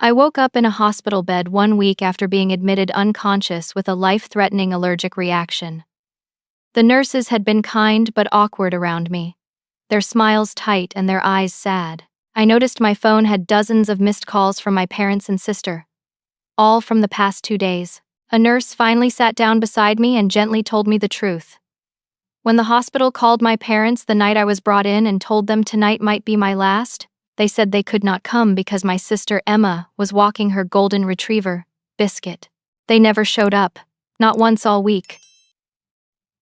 I woke up in a hospital bed 1 week after being admitted unconscious with a life-threatening allergic reaction. The nurses had been kind but awkward around me, their smiles tight and their eyes sad. I noticed my phone had dozens of missed calls from my parents and sister, all from the past 2 days. A nurse finally sat down beside me and gently told me the truth. When the hospital called my parents the night I was brought in and told them tonight might be my last, they said they could not come because my sister Emma was walking her golden retriever, Biscuit. They never showed up, not once all week.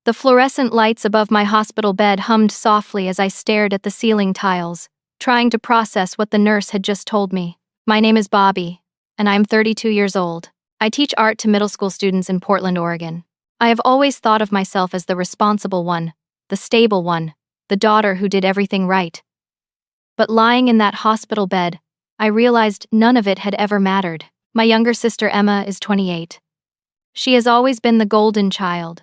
The fluorescent lights above my hospital bed hummed softly as I stared at the ceiling tiles, trying to process what the nurse had just told me. My name is Bobby, and I'm 32 years old. I teach art to middle school students in Portland, Oregon. I have always thought of myself as the responsible one, the stable one, the daughter who did everything right. But lying in that hospital bed, I realized none of it had ever mattered. My younger sister Emma is 28. She has always been the golden child,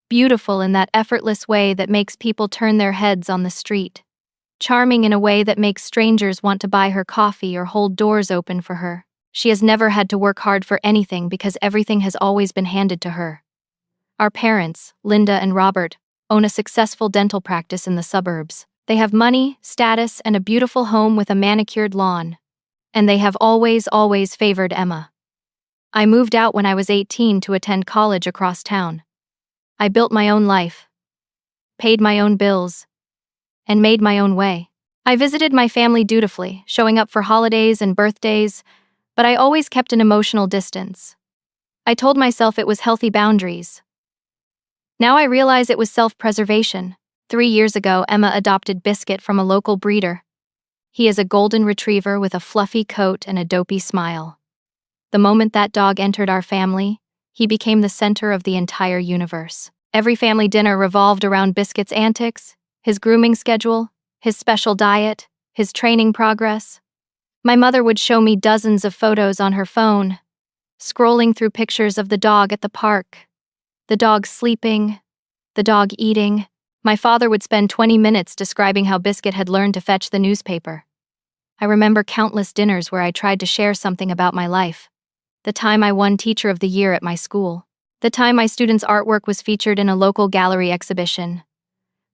beautiful in that effortless way that makes people turn their heads on the street, charming in a way that makes strangers want to buy her coffee or hold doors open for her. She has never had to work hard for anything because everything has always been handed to her. Our parents, Linda and Robert, own a successful dental practice in the suburbs. They have money, status, and a beautiful home with a manicured lawn. And they have always favored Emma. I moved out when I was 18 to attend college across town. I built my own life, paid my own bills, and made my own way. I visited my family dutifully, showing up for holidays and birthdays, but I always kept an emotional distance. I told myself it was healthy boundaries. Now I realize it was self-preservation. 3 years ago, Emma adopted Biscuit from a local breeder. He is a golden retriever with a fluffy coat and a dopey smile. The moment that dog entered our family, he became the center of the entire universe. Every family dinner revolved around Biscuit's antics, his grooming schedule, his special diet, his training progress. My mother would show me dozens of photos on her phone, scrolling through pictures of the dog at the park, the dog sleeping, the dog eating. My father would spend 20 minutes describing how Biscuit had learned to fetch the newspaper. I remember countless dinners where I tried to share something about my life. The time I won Teacher of the Year at my school. The time my students' artwork was featured in a local gallery exhibition.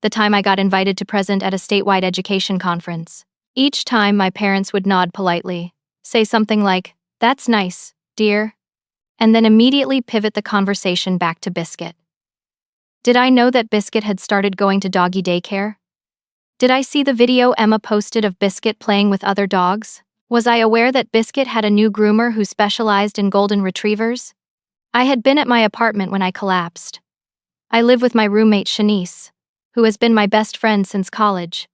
The time I got invited to present at a statewide education conference. Each time my parents would nod politely, say something like, "That's nice, dear," and then immediately pivot the conversation back to Biscuit. Did I know that Biscuit had started going to doggy daycare? Did I see the video Emma posted of Biscuit playing with other dogs? Was I aware that Biscuit had a new groomer who specialized in golden retrievers? I had been at my apartment when I collapsed. I live with my roommate Shanice, who has been my best friend since college.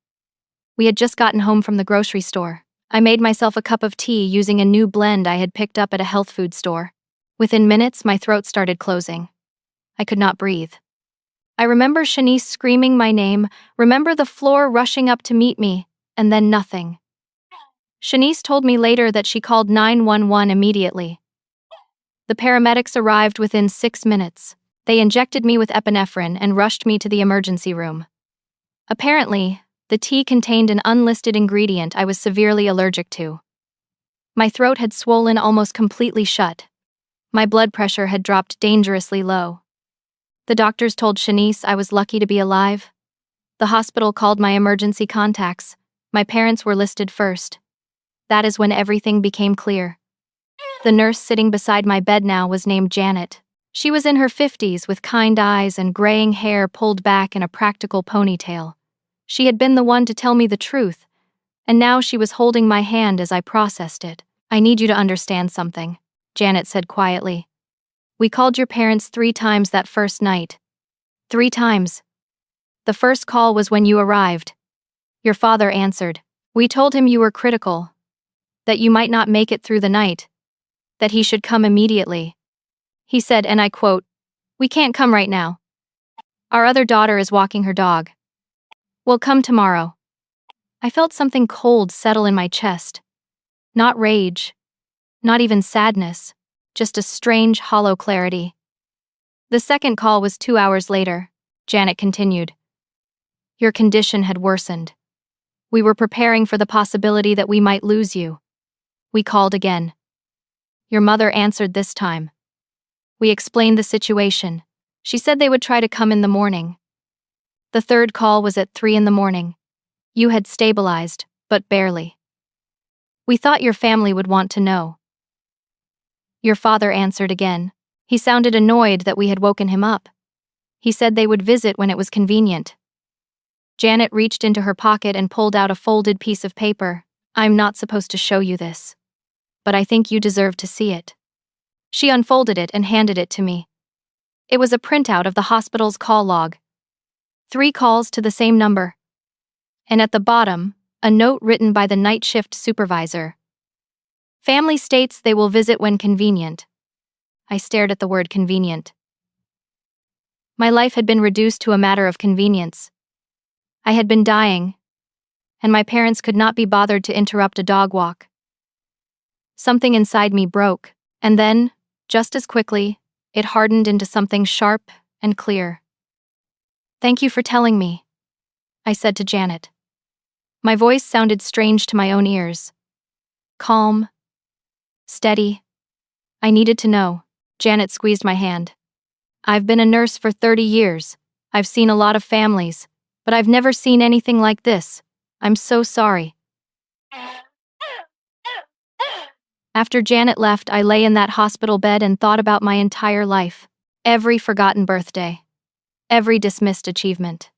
We had just gotten home from the grocery store. I made myself a cup of tea using a new blend I had picked up at a health food store. Within minutes, my throat started closing. I could not breathe. I remember Shanice screaming my name, remember the floor rushing up to meet me, and then nothing. Shanice told me later that she called 911 immediately. The paramedics arrived within 6 minutes. They injected me with epinephrine and rushed me to the emergency room. Apparently, the tea contained an unlisted ingredient I was severely allergic to. My throat had swollen almost completely shut. My blood pressure had dropped dangerously low. The doctors told Shanice I was lucky to be alive. The hospital called my emergency contacts. My parents were listed first. That is when everything became clear. The nurse sitting beside my bed now was named Janet. She was in her 50s with kind eyes and graying hair pulled back in a practical ponytail. She had been the one to tell me the truth, and now she was holding my hand as I processed it. "I need you to understand something," Janet said quietly. "We called your parents 3 times that first night. 3 times. The first call was when you arrived. Your father answered. We told him you were critical, that you might not make it through the night, that he should come immediately. He said, and I quote, 'We can't come right now. Our other daughter is walking her dog. We'll come tomorrow.'" I felt something cold settle in my chest. Not rage, not even sadness, just a strange, hollow clarity. "The second call was 2 hours later," Janet continued. "Your condition had worsened. We were preparing for the possibility that we might lose you. We called again. Your mother answered this time. We explained the situation. She said they would try to come in the morning. The third call was at 3 in the morning. You had stabilized, but barely. We thought your family would want to know. Your father answered again. He sounded annoyed that we had woken him up. He said they would visit when it was convenient. Janet reached into her pocket and pulled out a folded piece of paper. I'm not supposed to show you this, but I think you deserve to see it. She unfolded it and handed it to me. It was a printout of the hospital's call log. 3 calls to the same number. And at the bottom, a note written by the night shift supervisor. Family states they will visit when convenient. I stared at the word convenient. My life had been reduced to a matter of convenience. I had been dying, and my parents could not be bothered to interrupt a dog walk. Something inside me broke, and then, just as quickly, it hardened into something sharp and clear. Thank you for telling me, I said to Janet. My voice sounded strange to my own ears. Calm. Steady. I needed to know. Janet squeezed my hand. I've been a nurse for 30 years. I've seen a lot of families, but I've never seen anything like this. I'm so sorry. After Janet left, I lay in that hospital bed and thought about my entire life. Every forgotten birthday. Every dismissed achievement.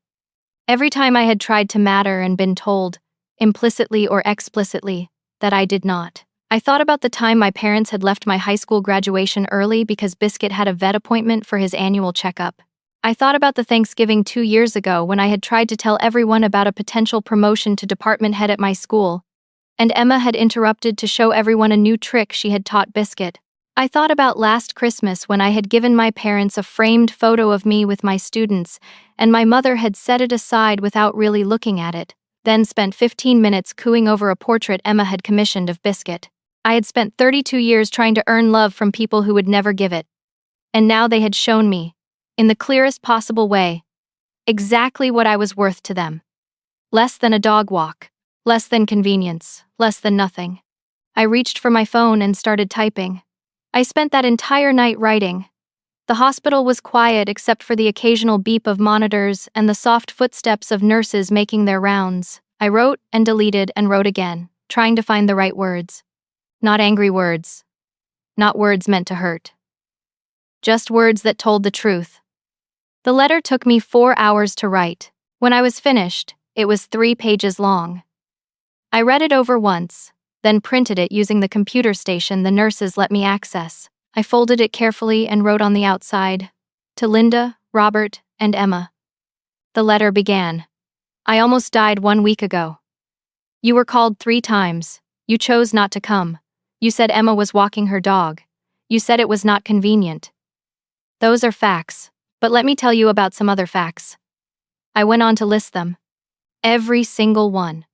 Every time I had tried to matter and been told, implicitly or explicitly, that I did not. I thought about the time my parents had left my high school graduation early because Biscuit had a vet appointment for his annual checkup. I thought about the Thanksgiving 2 years ago when I had tried to tell everyone about a potential promotion to department head at my school, and Emma had interrupted to show everyone a new trick she had taught Biscuit. I thought about last Christmas when I had given my parents a framed photo of me with my students, and my mother had set it aside without really looking at it, then spent 15 minutes cooing over a portrait Emma had commissioned of Biscuit. I had spent 32 years trying to earn love from people who would never give it. And now they had shown me, in the clearest possible way, exactly what I was worth to them. Less than a dog walk. Less than convenience. Less than nothing. I reached for my phone and started typing. I spent that entire night writing. The hospital was quiet except for the occasional beep of monitors and the soft footsteps of nurses making their rounds. I wrote and deleted and wrote again, trying to find the right words. Not angry words. Not words meant to hurt. Just words that told the truth. The letter took me 4 hours to write. When I was finished, it was 3 pages long. I read it over once, then printed it using the computer station the nurses let me access. I folded it carefully and wrote on the outside, to Linda, Robert, and Emma. The letter began. I almost died 1 week ago. You were called 3 times. You chose not to come. You said Emma was walking her dog. You said it was not convenient. Those are facts, but let me tell you about some other facts. I went on to list them. Every single one.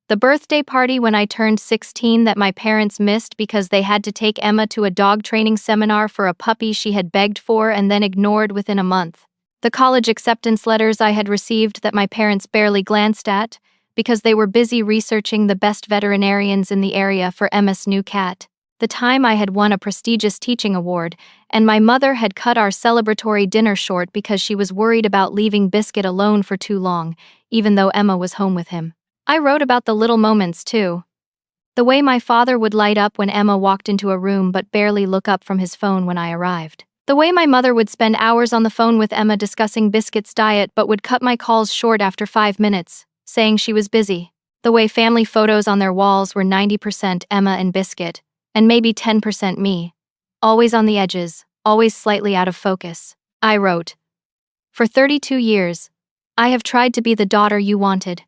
The birthday party when I turned 16 that my parents missed because they had to take Emma to a dog training seminar for a puppy she had begged for and then ignored within a month. The college acceptance letters I had received that my parents barely glanced at because they were busy researching the best veterinarians in the area for Emma's new cat. The time I had won a prestigious teaching award, and my mother had cut our celebratory dinner short because she was worried about leaving Biscuit alone for too long, even though Emma was home with him. I wrote about the little moments, too. The way my father would light up when Emma walked into a room but barely look up from his phone when I arrived. The way my mother would spend hours on the phone with Emma discussing Biscuit's diet but would cut my calls short after 5 minutes, saying she was busy. The way family photos on their walls were 90% Emma and Biscuit, and maybe 10% me. Always on the edges, always slightly out of focus. I wrote, for 32 years, I have tried to be the daughter you wanted.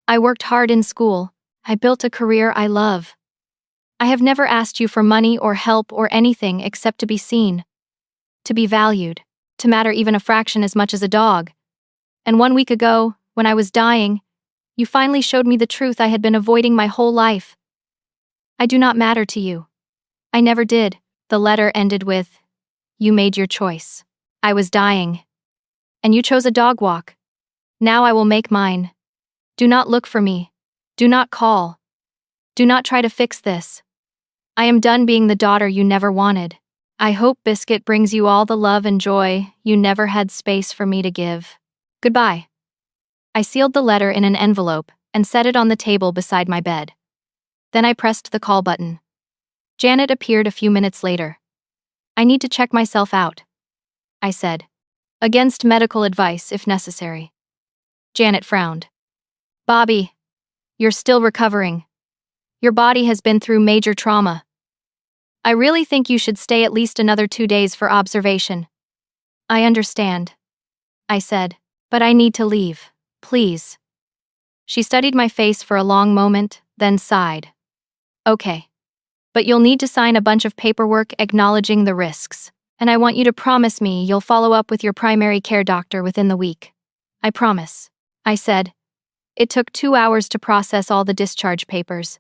I worked hard in school. I built a career I love. I have never asked you for money or help or anything except to be seen, to be valued, to matter even a fraction as much as a dog. And 1 week ago, when I was dying, you finally showed me the truth I had been avoiding my whole life. I do not matter to you. I never did. The letter ended with, you made your choice. I was dying. And you chose a dog walk. Now I will make mine. Do not look for me. Do not call. Do not try to fix this. I am done being the daughter you never wanted. I hope Biscuit brings you all the love and joy you never had space for me to give. Goodbye. I sealed the letter in an envelope and set it on the table beside my bed. Then I pressed the call button. Janet appeared a few minutes later. I need to check myself out, I said. Against medical advice, if necessary. Janet frowned. Bobby, you're still recovering. Your body has been through major trauma. I really think you should stay at least another 2 days for observation. I understand, I said, but I need to leave, please. She studied my face for a long moment, then sighed. Okay. But you'll need to sign a bunch of paperwork acknowledging the risks, and I want you to promise me you'll follow up with your primary care doctor within the week. I promise, I said. It took 2 hours to process all the discharge papers.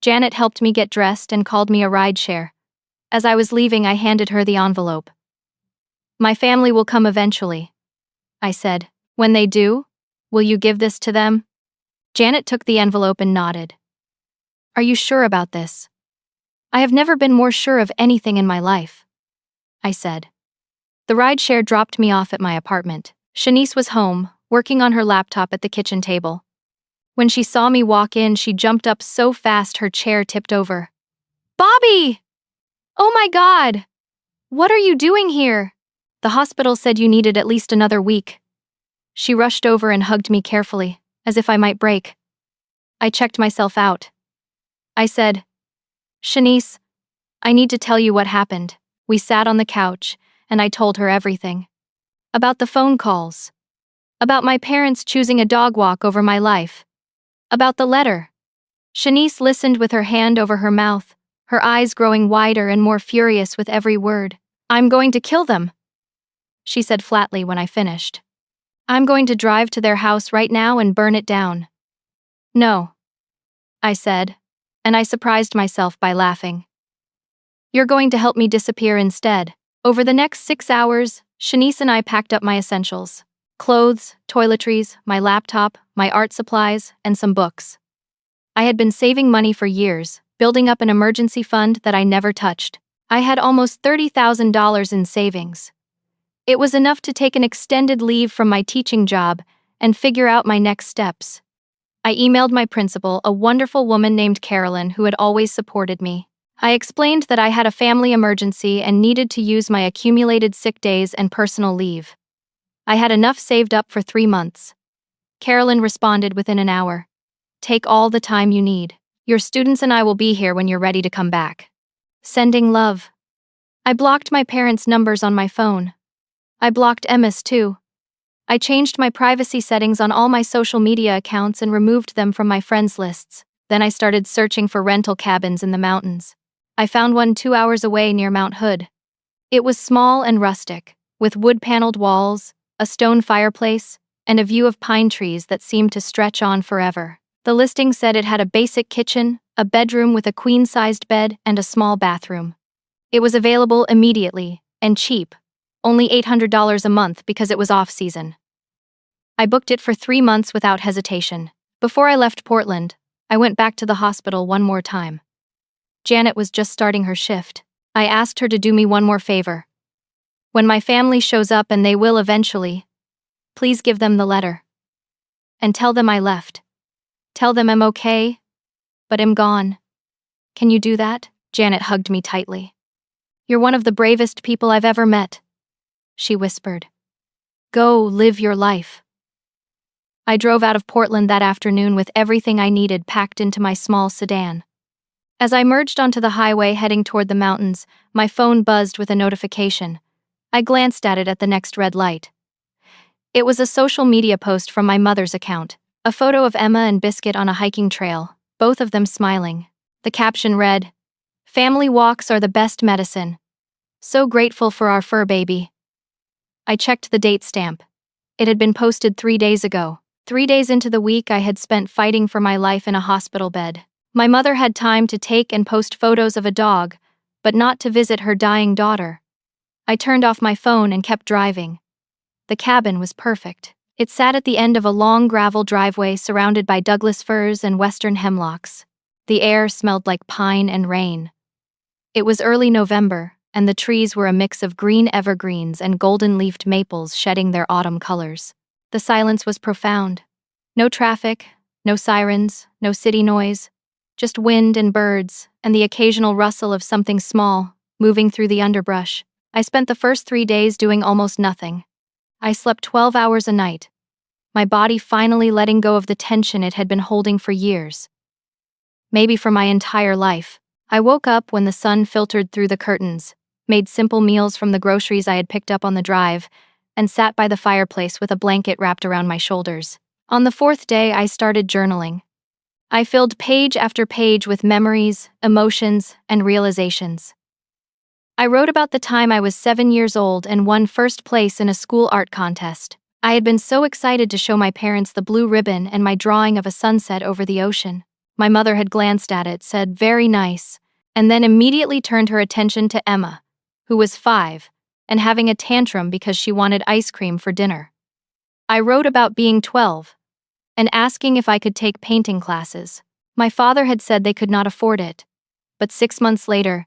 Janet helped me get dressed and called me a rideshare. As I was leaving, I handed her the envelope. My family will come eventually, I said. When they do, will you give this to them? Janet took the envelope and nodded. Are you sure about this? I have never been more sure of anything in my life, I said. The rideshare dropped me off at my apartment. Shanice was home, working on her laptop at the kitchen table. When she saw me walk in, she jumped up so fast her chair tipped over. Bobby! Oh my God! What are you doing here? The hospital said you needed at least another week. She rushed over and hugged me carefully, as if I might break. I checked myself out. I said, Shanice, I need to tell you what happened. We sat on the couch, and I told her everything. About the phone calls. About my parents choosing a dog walk over my life. About the letter. Shanice listened with her hand over her mouth, her eyes growing wider and more furious with every word. I'm going to kill them, she said flatly when I finished. I'm going to drive to their house right now and burn it down. No, I said, and I surprised myself by laughing. You're going to help me disappear instead. Over the next 6 hours, Shanice and I packed up my essentials. Clothes, toiletries, my laptop, my art supplies, and some books. I had been saving money for years, building up an emergency fund that I never touched. I had almost $30,000 in savings. It was enough to take an extended leave from my teaching job and figure out my next steps. I emailed my principal, a wonderful woman named Carolyn who had always supported me. I explained that I had a family emergency and needed to use my accumulated sick days and personal leave. I had enough saved up for 3 months. Carolyn responded within an hour. Take all the time you need. Your students and I will be here when you're ready to come back. Sending love. I blocked my parents' numbers on my phone. I blocked Emma's too. I changed my privacy settings on all my social media accounts and removed them from my friends lists. Then I started searching for rental cabins in the mountains. I found one 2 hours away near Mount Hood. It was small and rustic, with wood-paneled walls, a stone fireplace, and a view of pine trees that seemed to stretch on forever. The listing said it had a basic kitchen, a bedroom with a queen-sized bed, and a small bathroom. It was available immediately, and cheap, only $800 a month because it was off-season. I booked it for 3 months without hesitation. Before I left Portland, I went back to the hospital one more time. Janet was just starting her shift. I asked her to do me one more favor. When my family shows up, and they will eventually, please give them the letter. And tell them I left. Tell them I'm okay, but I'm gone. Can you do that? Janet hugged me tightly. You're one of the bravest people I've ever met, she whispered. Go live your life. I drove out of Portland that afternoon with everything I needed packed into my small sedan. As I merged onto the highway heading toward the mountains, my phone buzzed with a notification. I glanced at it at the next red light. It was a social media post from my mother's account, a photo of Emma and Biscuit on a hiking trail, both of them smiling. The caption read, "Family walks are the best medicine. So grateful for our fur baby." I checked the date stamp. It had been posted 3 days ago. 3 days into the week I had spent fighting for my life in a hospital bed. My mother had time to take and post photos of a dog, but not to visit her dying daughter. I turned off my phone and kept driving. The cabin was perfect. It sat at the end of a long gravel driveway surrounded by Douglas firs and western hemlocks. The air smelled like pine and rain. It was early November, and the trees were a mix of green evergreens and golden-leafed maples shedding their autumn colors. The silence was profound. No traffic, no sirens, no city noise, just wind and birds, and the occasional rustle of something small, moving through the underbrush. I spent the first 3 days doing almost nothing. I slept 12 hours a night, my body finally letting go of the tension it had been holding for years. Maybe for my entire life. I woke up when the sun filtered through the curtains, made simple meals from the groceries I had picked up on the drive, and sat by the fireplace with a blanket wrapped around my shoulders. On the 4th day, I started journaling. I filled page after page with memories, emotions, and realizations. I wrote about the time I was 7 years old and won first place in a school art contest. I had been so excited to show my parents the blue ribbon and my drawing of a sunset over the ocean. My mother had glanced at it, said, "Very nice," and then immediately turned her attention to Emma, who was 5, and having a tantrum because she wanted ice cream for dinner. I wrote about being 12, and asking if I could take painting classes. My father had said they could not afford it, but 6 months later,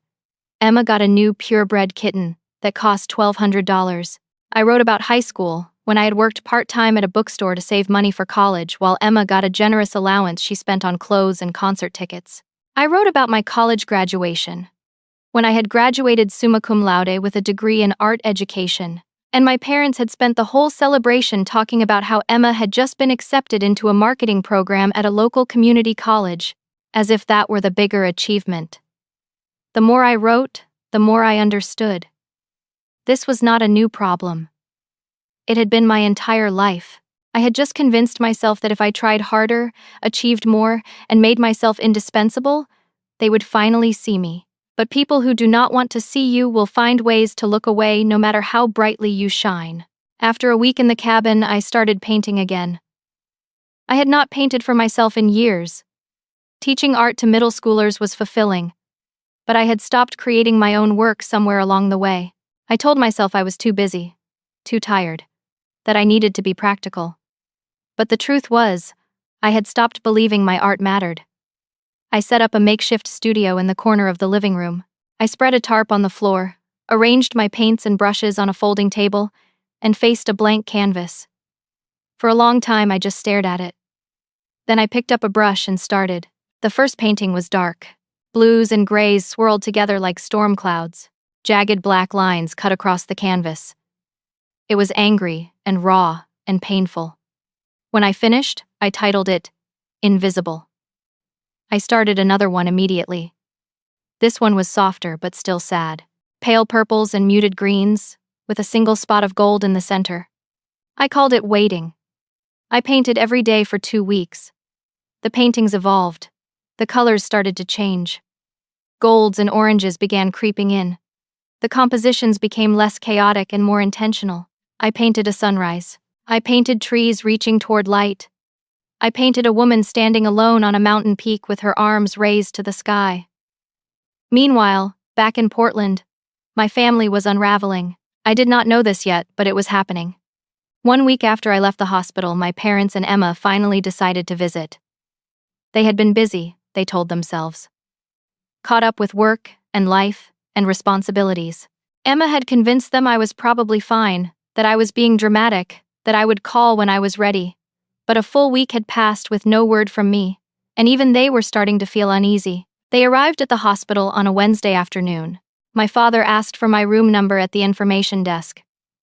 Emma got a new purebred kitten that cost $1,200. I wrote about high school, when I had worked part-time at a bookstore to save money for college while Emma got a generous allowance she spent on clothes and concert tickets. I wrote about my college graduation, when I had graduated summa cum laude with a degree in art education, and my parents had spent the whole celebration talking about how Emma had just been accepted into a marketing program at a local community college, as if that were the bigger achievement. The more I wrote, the more I understood. This was not a new problem. It had been my entire life. I had just convinced myself that if I tried harder, achieved more, and made myself indispensable, they would finally see me. But people who do not want to see you will find ways to look away no matter how brightly you shine. After a week in the cabin, I started painting again. I had not painted for myself in years. Teaching art to middle schoolers was fulfilling, but I had stopped creating my own work somewhere along the way. I told myself I was too busy, too tired, that I needed to be practical. But the truth was, I had stopped believing my art mattered. I set up a makeshift studio in the corner of the living room. I spread a tarp on the floor, arranged my paints and brushes on a folding table, and faced a blank canvas. For a long time, I just stared at it. Then I picked up a brush and started. The first painting was dark. Blues and grays swirled together like storm clouds. Jagged black lines cut across the canvas. It was angry and raw and painful. When I finished, I titled it, Invisible. I started another one immediately. This one was softer but still sad. Pale purples and muted greens, with a single spot of gold in the center. I called it Waiting. I painted every day for 2 weeks. The paintings evolved. The colors started to change. Golds and oranges began creeping in. The compositions became less chaotic and more intentional. I painted a sunrise. I painted trees reaching toward light. I painted a woman standing alone on a mountain peak with her arms raised to the sky. Meanwhile, back in Portland, my family was unraveling. I did not know this yet, but it was happening. 1 week after I left the hospital, my parents and Emma finally decided to visit. They had been busy, they told themselves. Caught up with work and life and responsibilities. Emma had convinced them I was probably fine, that I was being dramatic, that I would call when I was ready. But a full week had passed with no word from me, and even they were starting to feel uneasy. They arrived at the hospital on a Wednesday afternoon. My father asked for my room number at the information desk.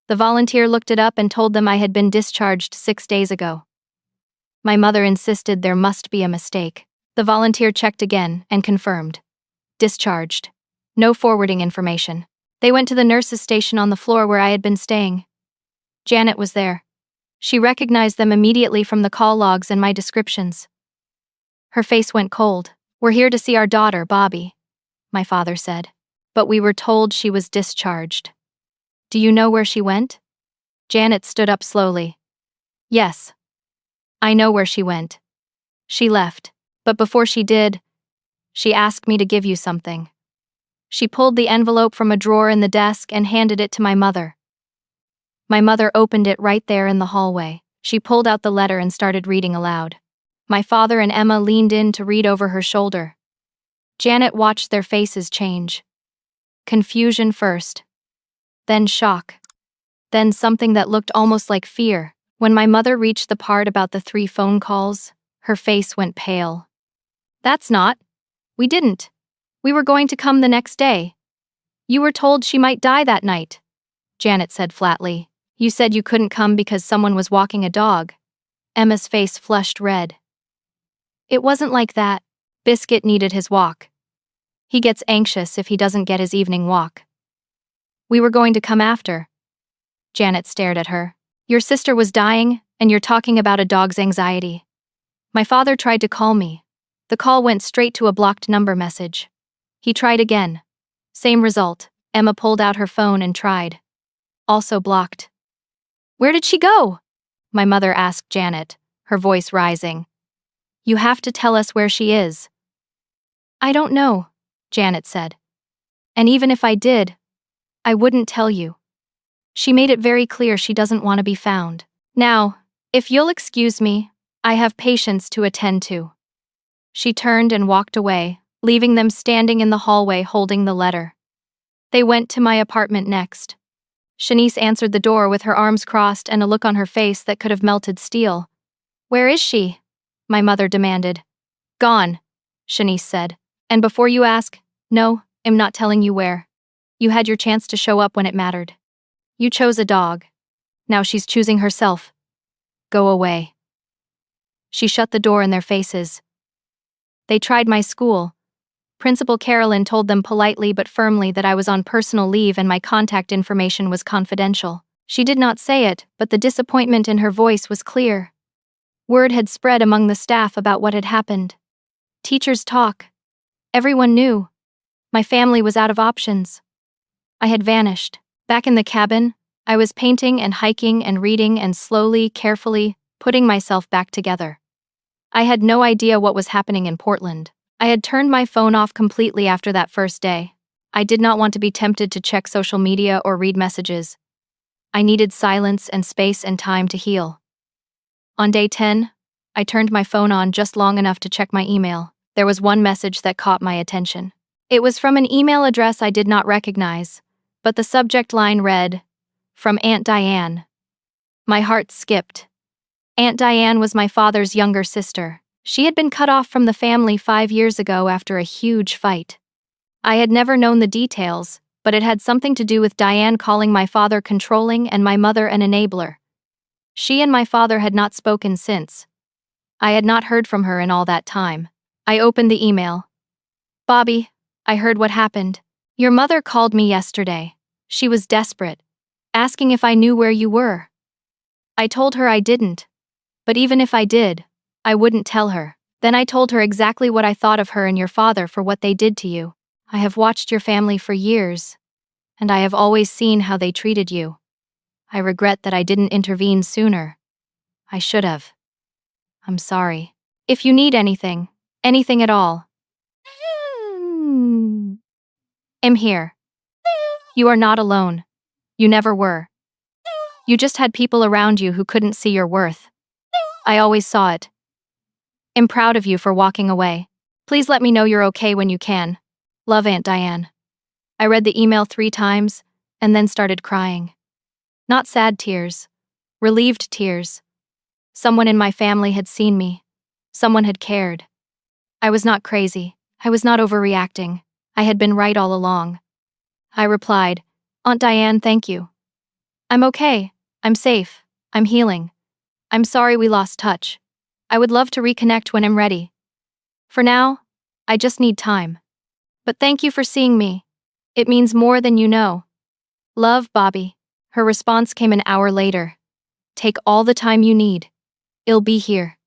The volunteer looked it up and told them I had been discharged 6 days ago. My mother insisted there must be a mistake. The volunteer checked again and confirmed. Discharged. No forwarding information. They went to the nurse's station on the floor where I had been staying. Janet was there. She recognized them immediately from the call logs and my descriptions. Her face went cold. "We're here to see our daughter, Bobby," my father said. "But we were told she was discharged." "Do you know where she went?" Janet stood up slowly. "Yes. I know where she went. She left. But before she did, she asked me to give you something." She pulled the envelope from a drawer in the desk and handed it to my mother. My mother opened it right there in the hallway. She pulled out the letter and started reading aloud. My father and Emma leaned in to read over her shoulder. Janet watched their faces change. Confusion first, then shock, then something that looked almost like fear. When my mother reached the part about the 3 phone calls, her face went pale. That's not. We didn't. We were going to come the next day. You were told she might die that night, Janet said flatly. You said you couldn't come because someone was walking a dog. Emma's face flushed red. It wasn't like that. Biscuit needed his walk. He gets anxious if he doesn't get his evening walk. We were going to come after. Janet stared at her. Your sister was dying, and you're talking about a dog's anxiety. My father tried to call me. The call went straight to a blocked number message. He tried again. Same result. Emma pulled out her phone and tried. Also blocked. Where did she go? My mother asked Janet, her voice rising. You have to tell us where she is. I don't know, Janet said. And even if I did, I wouldn't tell you. She made it very clear she doesn't want to be found. Now, if you'll excuse me, I have patients to attend to. She turned and walked away, leaving them standing in the hallway holding the letter. They went to my apartment next. Shanice answered the door with her arms crossed and a look on her face that could have melted steel. Where is she? My mother demanded. Gone, Shanice said. And before you ask, no, I'm not telling you where. You had your chance to show up when it mattered. You chose a dog. Now she's choosing herself. Go away. She shut the door in their faces. They tried my school. Principal Carolyn told them politely but firmly that I was on personal leave and my contact information was confidential. She did not say it, but the disappointment in her voice was clear. Word had spread among the staff about what had happened. Teachers talk. Everyone knew. My family was out of options. I had vanished. Back in the cabin, I was painting and hiking and reading and slowly, carefully, putting myself back together. I had no idea what was happening in Portland. I had turned my phone off completely after that first day. I did not want to be tempted to check social media or read messages. I needed silence and space and time to heal. On day 10, I turned my phone on just long enough to check my email. There was one message that caught my attention. It was from an email address I did not recognize, but the subject line read, From Aunt Diane. My heart skipped. Aunt Diane was my father's younger sister. She had been cut off from the family 5 years ago after a huge fight. I had never known the details, but it had something to do with Diane calling my father controlling and my mother an enabler. She and my father had not spoken since. I had not heard from her in all that time. I opened the email. Bobby, I heard what happened. Your mother called me yesterday. She was desperate, asking if I knew where you were. I told her I didn't. But even if I did, I wouldn't tell her. Then I told her exactly what I thought of her and your father for what they did to you. I have watched your family for years, and I have always seen how they treated you. I regret that I didn't intervene sooner. I should have. I'm sorry. If you need anything at all, I'm here. You are not alone. You never were. You just had people around you who couldn't see your worth. I always saw it. I'm proud of you for walking away. Please let me know you're okay when you can. Love, Aunt Diane. I read the email 3 times, and then started crying. Not sad tears. Relieved tears. Someone in my family had seen me. Someone had cared. I was not crazy. I was not overreacting. I had been right all along. I replied, Aunt Diane, thank you. I'm okay. I'm safe. I'm healing. I'm sorry we lost touch. I would love to reconnect when I'm ready. For now, I just need time. But thank you for seeing me. It means more than you know. Love, Bobby. Her response came an hour later. Take all the time you need. I'll be here.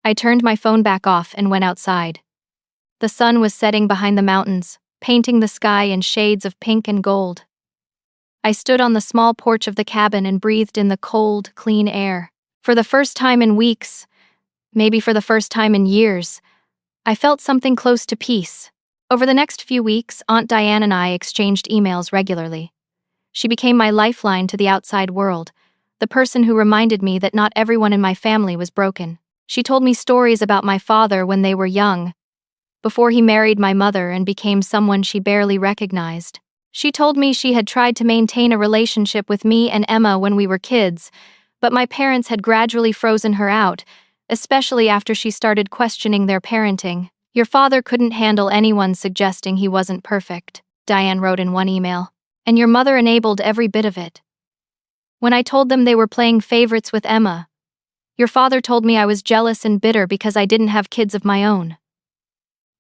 I turned my phone back off and went outside. The sun was setting behind the mountains, painting the sky in shades of pink and gold. I stood on the small porch of the cabin and breathed in the cold, clean air. For the first time in weeks, maybe for the first time in years, I felt something close to peace. Over the next few weeks, Aunt Diane and I exchanged emails regularly. She became my lifeline to the outside world, the person who reminded me that not everyone in my family was broken. She told me stories about my father when they were young, before he married my mother and became someone she barely recognized. She told me she had tried to maintain a relationship with me and Emma when we were kids, but my parents had gradually frozen her out, especially after she started questioning their parenting. Your father couldn't handle anyone suggesting he wasn't perfect, Diane wrote in one email, and your mother enabled every bit of it. When I told them they were playing favorites with Emma, your father told me I was jealous and bitter because I didn't have kids of my own.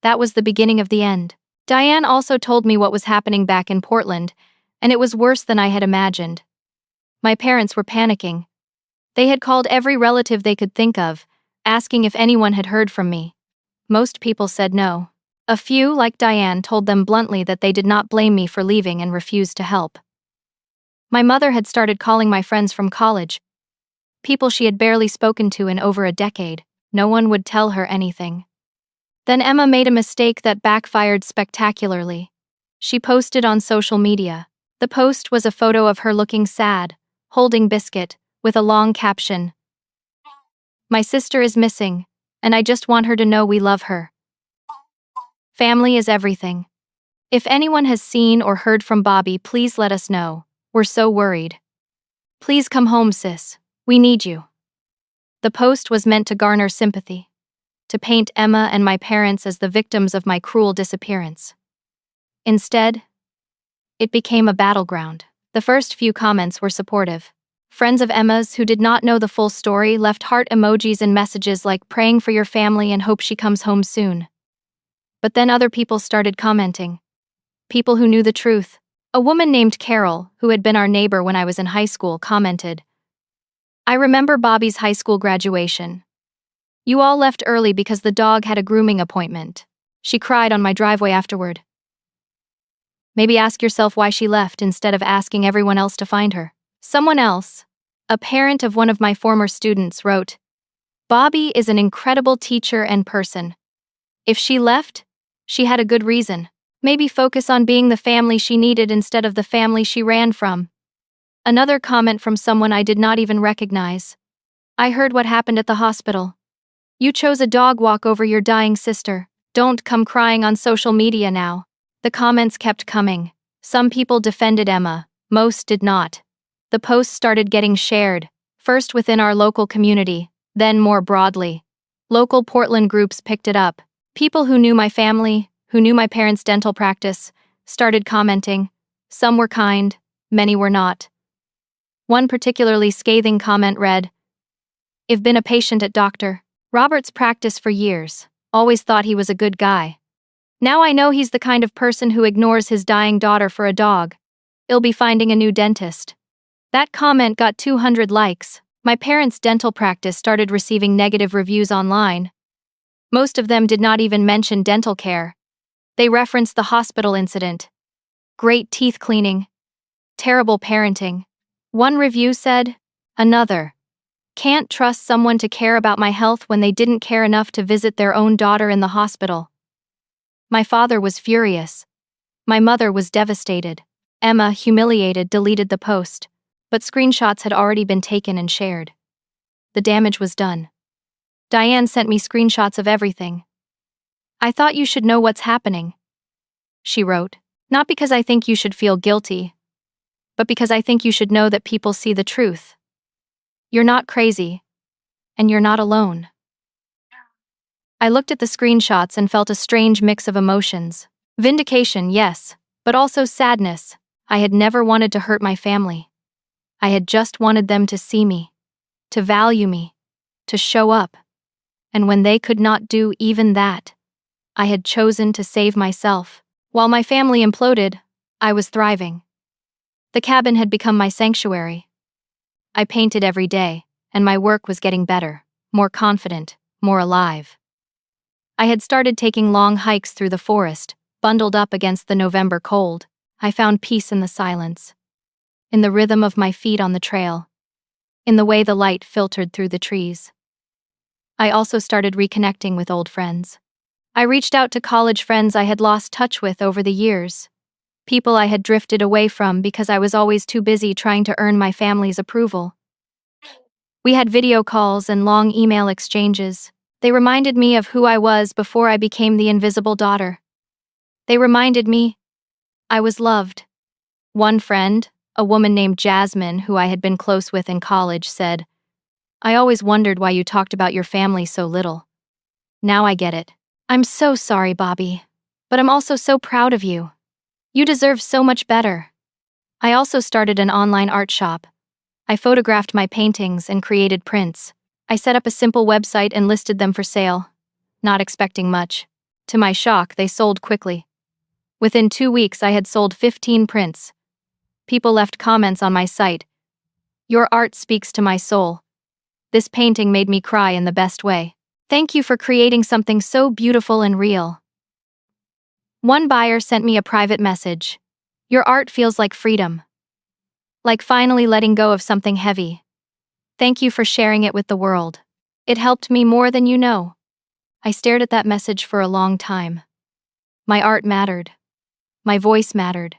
That was the beginning of the end. Diane also told me what was happening back in Portland, and it was worse than I had imagined. My parents were panicking. They had called every relative they could think of, asking if anyone had heard from me. Most people said no. A few, like Diane, told them bluntly that they did not blame me for leaving and refused to help. My mother had started calling my friends from college, people she had barely spoken to in over a decade. No one would tell her anything. Then Emma made a mistake that backfired spectacularly. She posted on social media. The post was a photo of her looking sad, holding biscuit, with a long caption. My sister is missing, and I just want her to know we love her. Family is everything. If anyone has seen or heard from Bobby, please let us know. We're so worried. Please come home, sis. We need you. The post was meant to garner sympathy, to paint Emma and my parents as the victims of my cruel disappearance. Instead, it became a battleground. The first few comments were supportive. Friends of Emma's who did not know the full story left heart emojis and messages like praying for your family and hope she comes home soon. But then other people started commenting. People who knew the truth. A woman named Carol, who had been our neighbor when I was in high school, commented, I remember Bobby's high school graduation. You all left early because the dog had a grooming appointment. She cried on my driveway afterward. Maybe ask yourself why she left instead of asking everyone else to find her. Someone else, a parent of one of my former students, wrote, Bobby is an incredible teacher and person. If she left, she had a good reason. Maybe focus on being the family she needed instead of the family she ran from. Another comment from someone I did not even recognize. I heard what happened at the hospital. You chose a dog walk over your dying sister. Don't come crying on social media now. The comments kept coming. Some people defended Emma, most did not. The posts started getting shared, first within our local community, then more broadly. Local Portland groups picked it up. People who knew my family, who knew my parents' dental practice, started commenting. Some were kind, many were not. One particularly scathing comment read, I've been a patient at Dr. Robert's practice for years, always thought he was a good guy. Now I know he's the kind of person who ignores his dying daughter for a dog. He'll be finding a new dentist. That comment got 200 likes. My parents' dental practice started receiving negative reviews online. Most of them did not even mention dental care. They referenced the hospital incident. Great teeth cleaning. Terrible parenting. One review said, another. Can't trust someone to care about my health when they didn't care enough to visit their own daughter in the hospital. My father was furious. My mother was devastated. Emma, humiliated, deleted the post, but screenshots had already been taken and shared. The damage was done. Diane sent me screenshots of everything. I thought you should know what's happening, she wrote. Not because I think you should feel guilty, but because I think you should know that people see the truth. You're not crazy, and you're not alone. I looked at the screenshots and felt a strange mix of emotions. Vindication, yes, but also sadness. I had never wanted to hurt my family. I had just wanted them to see me, to value me, to show up. And when they could not do even that, I had chosen to save myself. While my family imploded, I was thriving. The cabin had become my sanctuary. I painted every day, and my work was getting better, more confident, more alive. I had started taking long hikes through the forest, bundled up against the November cold. I found peace in the silence, in the rhythm of my feet on the trail, in the way the light filtered through the trees. I also started reconnecting with old friends. I reached out to college friends I had lost touch with over the years, people I had drifted away from because I was always too busy trying to earn my family's approval. We had video calls and long email exchanges. They reminded me of who I was before I became the invisible daughter. They reminded me I was loved, One friend, a woman named Jasmine who I had been close with in college, said, "I always wondered why you talked about your family so little. Now I get it. I'm so sorry, Bobby. But I'm also so proud of you. You deserve so much better." I also started an online art shop. I photographed my paintings and created prints. I set up a simple website and listed them for sale, not expecting much. To my shock, they sold quickly. Within 2 weeks, I had sold 15 prints. People left comments on my site. "Your art speaks to my soul. This painting made me cry in the best way. Thank you for creating something so beautiful and real." One buyer sent me a private message. "Your art feels like freedom. Like finally letting go of something heavy. Thank you for sharing it with the world. It helped me more than you know." I stared at that message for a long time. My art mattered. My voice mattered.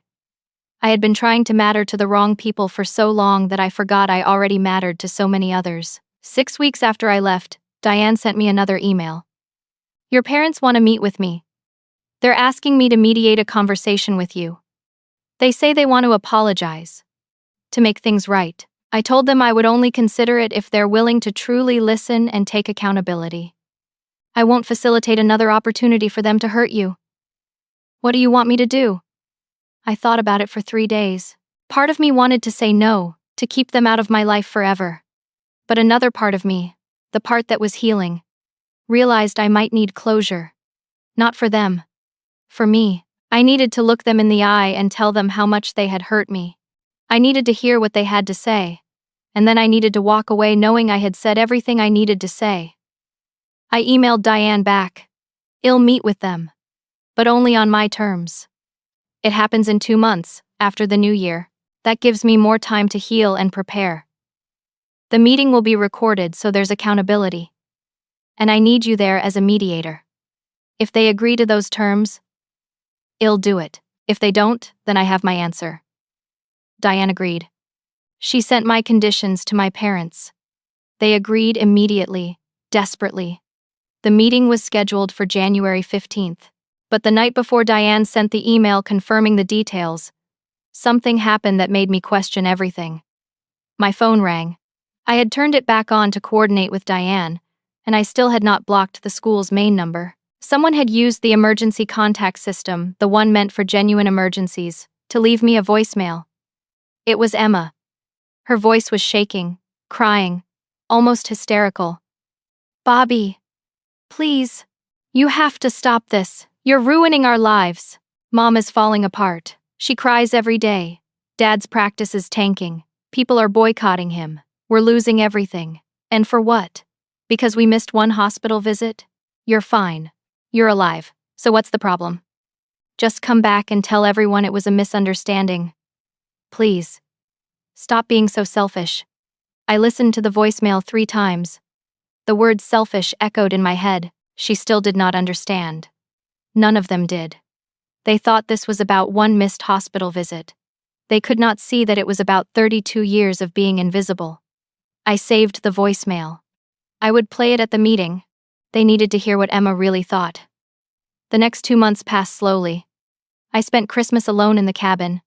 I had been trying to matter to the wrong people for so long that I forgot I already mattered to so many others. 6 weeks after I left, Diane sent me another email. "Your parents want to meet with me. They're asking me to mediate a conversation with you. They say they want to apologize. To make things right." I told them I would only consider it if they're willing to truly listen and take accountability. "I won't facilitate another opportunity for them to hurt you." "What do you want me to do?" I thought about it for 3 days. Part of me wanted to say no, to keep them out of my life forever. But another part of me, the part that was healing, realized I might need closure. Not for them. For me. I needed to look them in the eye and tell them how much they had hurt me. I needed to hear what they had to say. And then I needed to walk away knowing I had said everything I needed to say. I emailed Diane back. "I'll meet with them. But only on my terms. It happens in 2 months, after the new year. That gives me more time to heal and prepare. The meeting will be recorded so there's accountability. And I need you there as a mediator. If they agree to those terms, I'll do it. If they don't, then I have my answer." Diane agreed. She sent my conditions to my parents. They agreed immediately, desperately. The meeting was scheduled for January 15th. But the night before Diane sent the email confirming the details, something happened that made me question everything. My phone rang. I had turned it back on to coordinate with Diane, and I still had not blocked the school's main number. Someone had used the emergency contact system, the one meant for genuine emergencies, to leave me a voicemail. It was Emma. Her voice was shaking, crying, almost hysterical. "Bobby, please, you have to stop this. You're ruining our lives. Mom is falling apart. She cries every day. Dad's practice is tanking. People are boycotting him. We're losing everything. And for what? Because we missed one hospital visit? You're fine. You're alive. So what's the problem? Just come back and tell everyone it was a misunderstanding. Please. Stop being so selfish." I listened to the voicemail 3 times. The word selfish echoed in my head. She still did not understand. None of them did. They thought this was about one missed hospital visit. They could not see that it was about 32 years of being invisible. I saved the voicemail. I would play it at the meeting. They needed to hear what Emma really thought. The next 2 months passed slowly. I spent Christmas alone in the cabin,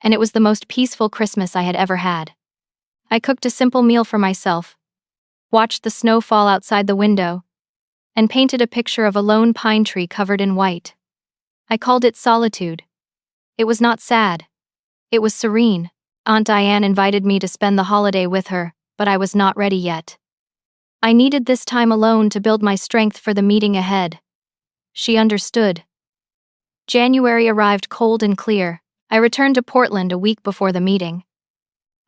and it was the most peaceful Christmas I had ever had. I cooked a simple meal for myself, watched the snow fall outside the window, and painted a picture of a lone pine tree covered in white. I called it solitude. It was not sad. It was serene. Aunt Diane invited me to spend the holiday with her, but I was not ready yet. I needed this time alone to build my strength for the meeting ahead. She understood. January arrived cold and clear. I returned to Portland a week before the meeting.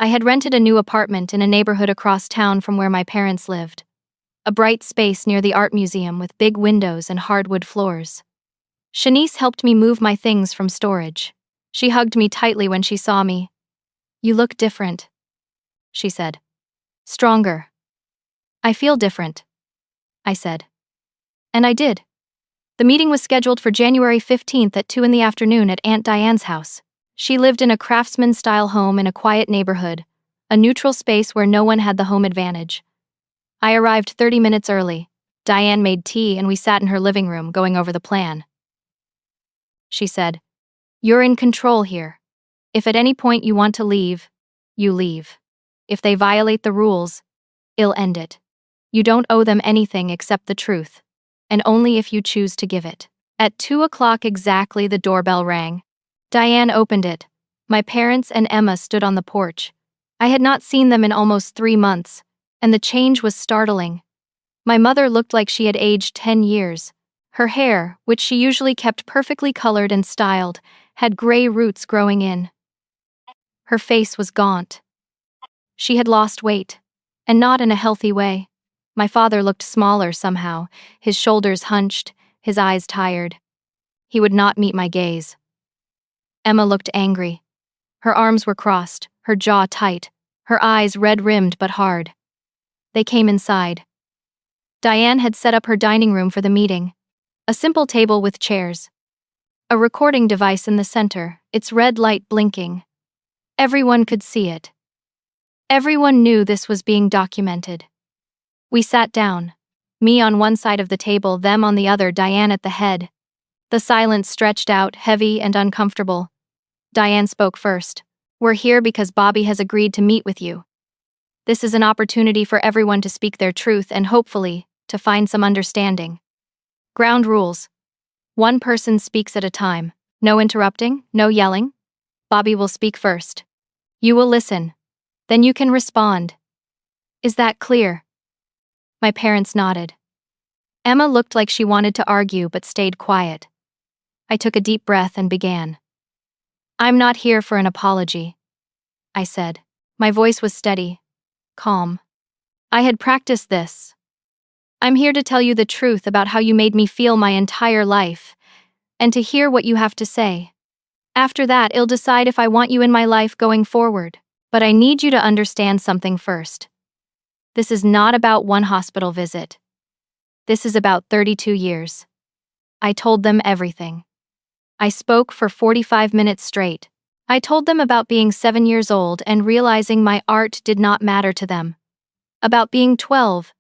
I had rented a new apartment in a neighborhood across town from where my parents lived. A bright space near the art museum with big windows and hardwood floors. Shanice helped me move my things from storage. She hugged me tightly when she saw me. "You look different," she said. "Stronger." "I feel different," I said. And I did. The meeting was scheduled for January 15th at 2 in the afternoon at Aunt Diane's house. She lived in a craftsman-style home in a quiet neighborhood, a neutral space where no one had the home advantage. I arrived 30 minutes early. Diane made tea and we sat in her living room going over the plan. She said, "You're in control here. If at any point you want to leave, you leave. If they violate the rules, I'll end it. You don't owe them anything except the truth, and only if you choose to give it. At 2 o'clock exactly, the doorbell rang. Diane opened it. My parents and Emma stood on the porch. I had not seen them in almost 3 months, and the change was startling. My mother looked like she had aged 10 years. Her hair, which she usually kept perfectly colored and styled, had gray roots growing in. Her face was gaunt. She had lost weight, and not in a healthy way. My father looked smaller somehow, his shoulders hunched, his eyes tired. He would not meet my gaze. Emma looked angry. Her arms were crossed, her jaw tight, her eyes red-rimmed but hard. They came inside. Diane had set up her dining room for the meeting. A simple table with chairs. A recording device in the center, its red light blinking. Everyone could see it. Everyone knew this was being documented. We sat down. Me on one side of the table, them on the other, Diane at the head. The silence stretched out, heavy and uncomfortable. Diane spoke first. We're here because Bobby has agreed to meet with you. This is an opportunity for everyone to speak their truth and hopefully, to find some understanding. Ground rules. One person speaks at a time. No interrupting, no yelling. Bobby will speak first. You will listen. Then you can respond. Is that clear? My parents nodded. Emma looked like she wanted to argue but stayed quiet. I took a deep breath and began. I'm not here for an apology, I said. My voice was steady, calm. I had practiced this. I'm here to tell you the truth about how you made me feel my entire life, and to hear what you have to say. After that, I'll decide if I want you in my life going forward. But I need you to understand something first. This is not about one hospital visit. This is about 32 years. I told them everything. I spoke for 45 minutes straight. I told them about being 7 years old and realizing my art did not matter to them. About being 12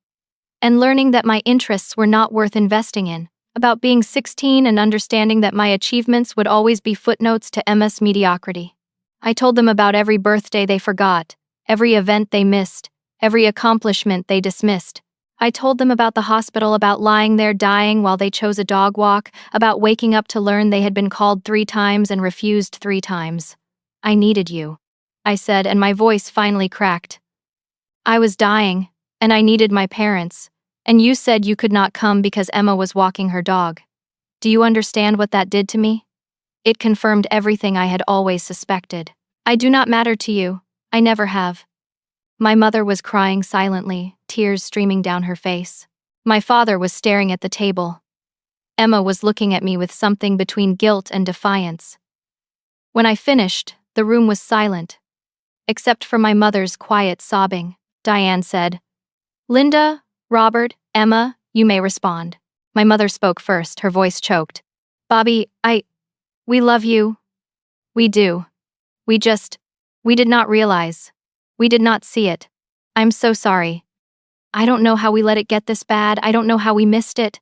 and learning that my interests were not worth investing in. About being 16 and understanding that my achievements would always be footnotes to Emma's mediocrity. I told them about every birthday they forgot, every event they missed, every accomplishment they dismissed. I told them about the hospital, about lying there dying while they chose a dog walk, about waking up to learn they had been called 3 times and refused 3 times. I needed you, I said, and my voice finally cracked. I was dying, and I needed my parents, and you said you could not come because Emma was walking her dog. Do you understand what that did to me? It confirmed everything I had always suspected. I do not matter to you. I never have. My mother was crying silently, tears streaming down her face. My father was staring at the table. Emma was looking at me with something between guilt and defiance. When I finished, the room was silent, except for my mother's quiet sobbing. Diane said, Linda, Robert, Emma, you may respond. My mother spoke first, her voice choked. Bobby, we love you. We do. We did not realize. We did not see it. I'm so sorry. I don't know how we let it get this bad. I don't know how we missed it.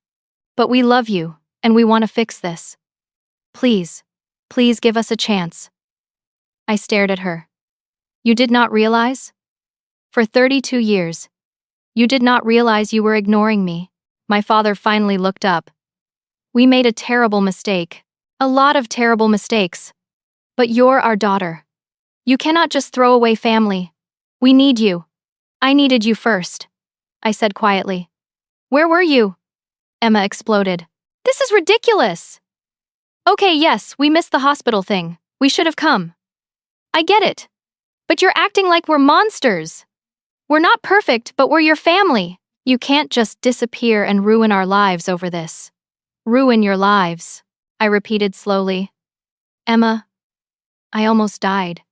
But we love you, and we want to fix this. Please give us a chance. I stared at her. You did not realize? For 32 years. You did not realize you were ignoring me. My father finally looked up. We made a terrible mistake. A lot of terrible mistakes. But you're our daughter. You cannot just throw away family. We need you. I needed you first, I said quietly. Where were you? Emma exploded. This is ridiculous. Okay, yes, we missed the hospital thing. We should have come. I get it. But you're acting like we're monsters. We're not perfect, but we're your family. You can't just disappear and ruin our lives over this. Ruin your lives, I repeated slowly. Emma, I almost died.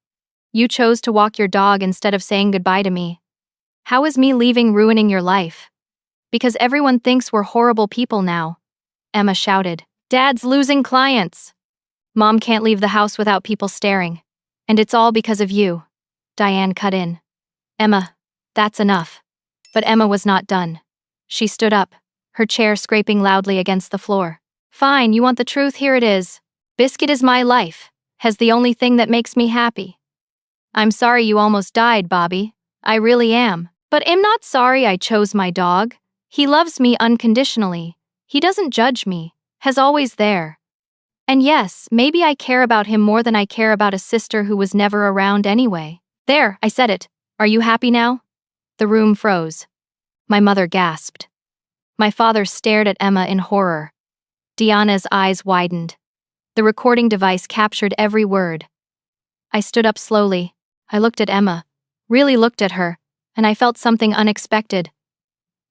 You chose to walk your dog instead of saying goodbye to me. How is me leaving ruining your life? Because everyone thinks we're horrible people now. Emma shouted. Dad's losing clients. Mom can't leave the house without people staring. And it's all because of you. Diane cut in. Emma, that's enough. But Emma was not done. She stood up, her chair scraping loudly against the floor. Fine, you want the truth? Here it is. Biscuit is my life. has the only thing that makes me happy. I'm sorry you almost died, Bobby. I really am. But I'm not sorry I chose my dog. He loves me unconditionally. He doesn't judge me, has always there. And yes, maybe I care about him more than I care about a sister who was never around anyway. There, I said it. Are you happy now? The room froze. My mother gasped. My father stared at Emma in horror. Diana's eyes widened. The recording device captured every word. I stood up slowly. I looked at Emma, really looked at her, and I felt something unexpected.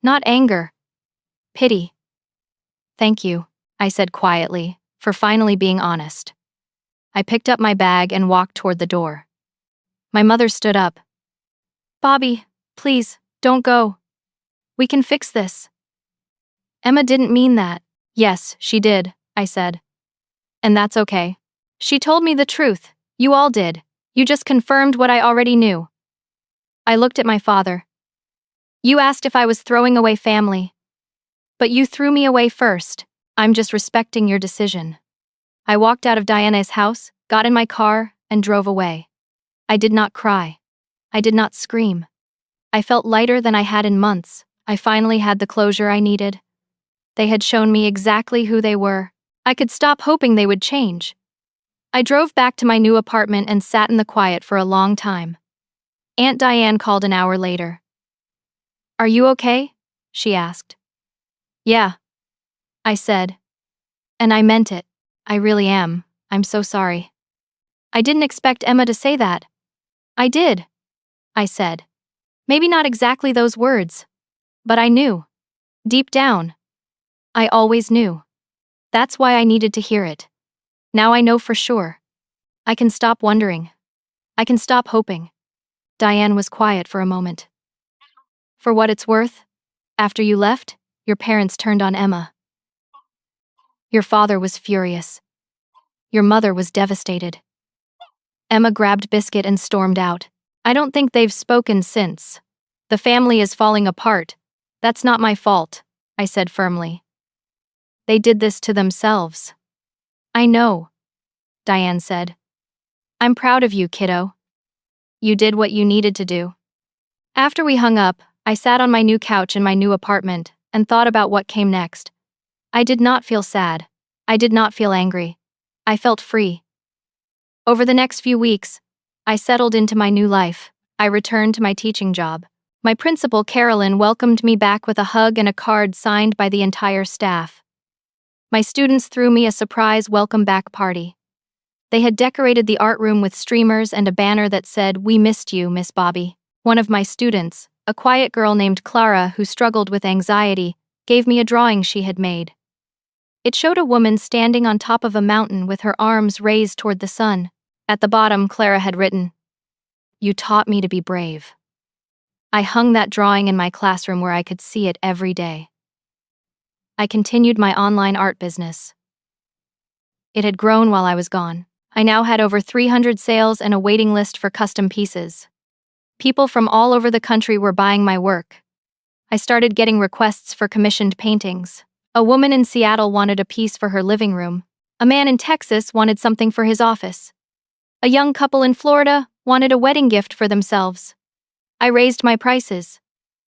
Not anger. Pity. Thank you, I said quietly, for finally being honest. I picked up my bag and walked toward the door. My mother stood up. Bobby, please, don't go. We can fix this. Emma didn't mean that. Yes, she did, I said. And that's okay. She told me the truth. You all did. You just confirmed what I already knew. I looked at my father. You asked if I was throwing away family. But you threw me away first. I'm just respecting your decision. I walked out of Diana's house, got in my car, and drove away. I did not cry. I did not scream. I felt lighter than I had in months. I finally had the closure I needed. They had shown me exactly who they were. I could stop hoping they would change. I drove back to my new apartment and sat in the quiet for a long time. Aunt Diane called an hour later. Are you okay? She asked. Yeah, I said. And I meant it. I really am. I'm so sorry. I didn't expect Emma to say that. I did, I said. Maybe not exactly those words. But I knew. Deep down. I always knew. That's why I needed to hear it. Now I know for sure. I can stop wondering. I can stop hoping. Diane was quiet for a moment. For what it's worth, after you left, your parents turned on Emma. Your father was furious. Your mother was devastated. Emma grabbed Biscuit and stormed out. I don't think they've spoken since. The family is falling apart. That's not my fault, I said firmly. They did this to themselves. I know, Diane said. I'm proud of you, kiddo. You did what you needed to do. After we hung up, I sat on my new couch in my new apartment and thought about what came next. I did not feel sad. I did not feel angry. I felt free. Over the next few weeks, I settled into my new life. I returned to my teaching job. My principal, Carolyn, welcomed me back with a hug and a card signed by the entire staff. My students threw me a surprise welcome back party. They had decorated the art room with streamers and a banner that said, "We missed you, Miss Bobby." One of my students, a quiet girl named Clara who struggled with anxiety, gave me a drawing she had made. It showed a woman standing on top of a mountain with her arms raised toward the sun. At the bottom, Clara had written, "You taught me to be brave." I hung that drawing in my classroom where I could see it every day. I continued my online art business. It had grown while I was gone. I now had over 300 sales and a waiting list for custom pieces. People from all over the country were buying my work. I started getting requests for commissioned paintings. A woman in Seattle wanted a piece for her living room. A man in Texas wanted something for his office. A young couple in Florida wanted a wedding gift for themselves. I raised my prices.